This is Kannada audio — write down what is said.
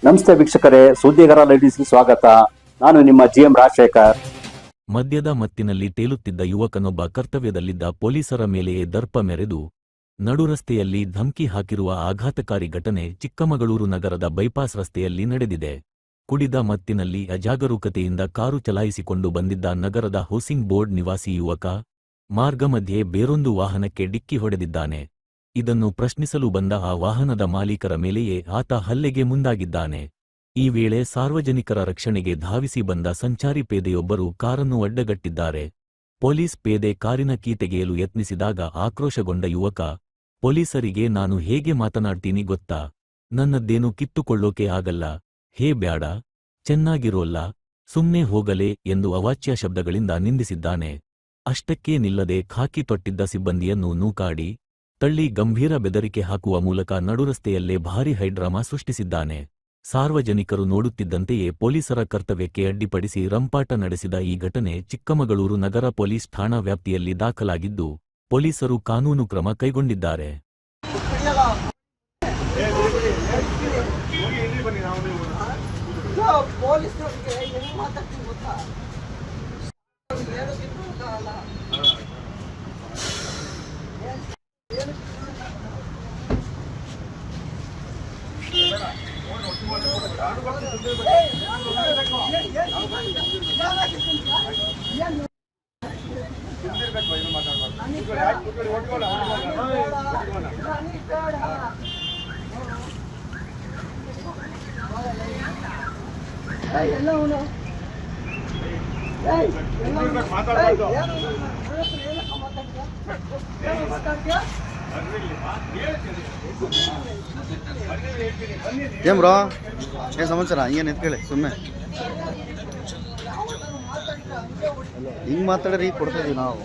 ನಮಸ್ತೆ ವೀಕ್ಷಕರೇ, ಸುದ್ದಿಗಾರ ಲೇಡೀಸ್ಗೆ ಸ್ವಾಗತ. ನಾನು ನಿಮ್ಮ GM ರಾಜಶೇಖರ್. ಮದ್ಯದ ಮತ್ತಿನಲ್ಲಿ ತೇಲುತ್ತಿದ್ದ ಯುವಕನೊಬ್ಬ ಕರ್ತವ್ಯದಲ್ಲಿದ್ದ ಪೊಲೀಸರ ಮೇಲೆಯೇ ದರ್ಪ ಮೆರೆದು ನಡುರಸ್ತೆಯಲ್ಲಿ ಧಮ್ಕಿ ಹಾಕಿರುವ ಆಘಾತಕಾರಿ ಘಟನೆ ಚಿಕ್ಕಮಗಳೂರು ನಗರದ ಬೈಪಾಸ್ ರಸ್ತೆಯಲ್ಲಿ ನಡೆದಿದೆ. ಕುಡಿದ ಮತ್ತಿನಲ್ಲಿ ಅಜಾಗರೂಕತೆಯಿಂದ ಕಾರು ಚಲಾಯಿಸಿಕೊಂಡು ಬಂದಿದ್ದ ನಗರದ ಹೌಸಿಂಗ್ ಬೋರ್ಡ್ ನಿವಾಸಿ ಯುವಕ ಮಾರ್ಗ ಮಧ್ಯೆ ಬೇರೊಂದು ವಾಹನಕ್ಕೆ ಡಿಕ್ಕಿ ಹೊಡೆದಿದ್ದಾನೆ. ಇದನ್ನು ಪ್ರಶ್ನಿಸಲು ಬಂದ ಆ ವಾಹನದ ಮಾಲೀಕರ ಮೇಲೆಯೇ ಆತ ಹಲ್ಲೆಗೆ ಮುಂದಾಗಿದ್ದಾನೆ. ಈ ವೇಳೆ ಸಾರ್ವಜನಿಕರ ರಕ್ಷಣೆಗೆ ಧಾವಿಸಿ ಬಂದ ಸಂಚಾರಿ ಪೇದೆಯೊಬ್ಬರು ಕಾರನ್ನು ಅಡ್ಡಗಟ್ಟಿದ್ದಾರೆ. ಪೊಲೀಸ್ ಪೇದೆ ಕಾರಿನ ಕೀ ತೆಗೆಯಲು ಯತ್ನಿಸಿದಾಗ ಆಕ್ರೋಶಗೊಂಡ ಯುವಕ, ಪೊಲೀಸರಿಗೆ ನಾನು ಹೇಗೆ ಮಾತನಾಡ್ತೀನಿ ಗೊತ್ತಾ? ನನ್ನದ್ದೇನು ಕಿತ್ತುಕೊಳ್ಳೋಕೆ ಆಗಲ್ಲ, ಹೇ ಬ್ಯಾಡ, ಚೆನ್ನಾಗಿರೋಲ್ಲ, ಸುಮ್ನೆ ಹೋಗಲೇ ಎಂದು ಅವಾಚ್ಯ ಶಬ್ದಗಳಿಂದ ನಿಂದಿಸಿದ್ದಾನೆ. ಅಷ್ಟಕ್ಕೇ ನಿಲ್ಲದೆ ಖಾಕಿ ತೊಟ್ಟಿದ್ದ ಸಿಬ್ಬಂದಿಯನ್ನು ನೂಕಾಡಿ ತಳ್ಳಿ ಗಂಭೀರ ಬೆದರಿಕೆ ಹಾಕುವ ಮೂಲಕ ನಡುರಸ್ತೆಯಲ್ಲೇ ಭಾರೀ ಹೈಡ್ರಾಮಾ ಸೃಷ್ಟಿಸಿದ್ದಾನೆ. ಸಾರ್ವಜನಿಕರು ನೋಡುತ್ತಿದ್ದಂತೆಯೇ ಪೊಲೀಸರ ಕರ್ತವ್ಯಕ್ಕೆ ಅಡ್ಡಿಪಡಿಸಿ ರಂಪಾಟ ನಡೆಸಿದ ಈ ಘಟನೆ ಚಿಕ್ಕಮಗಳೂರು ನಗರ ಪೊಲೀಸ್ ಠಾಣಾ ವ್ಯಾಪ್ತಿಯಲ್ಲಿ ದಾಖಲಾಗಿದ್ದು, ಪೊಲೀಸರು ಕಾನೂನು ಕ್ರಮ ಕೈಗೊಂಡಿದ್ದಾರೆ. ಏನ್ ಬ್ರೋ, ಏನ್ ಸಮಾಚಾರ? ಹಿಂಗೇನು ಎತ್ಕೊಳ್ಳಿ ಸುಮ್ಮನೆ ಹಿಂಗೆ ಮಾತಾಡ್ರಿ, ಕೊಡ್ತಾ ಇದೀವಿ ನಾವು.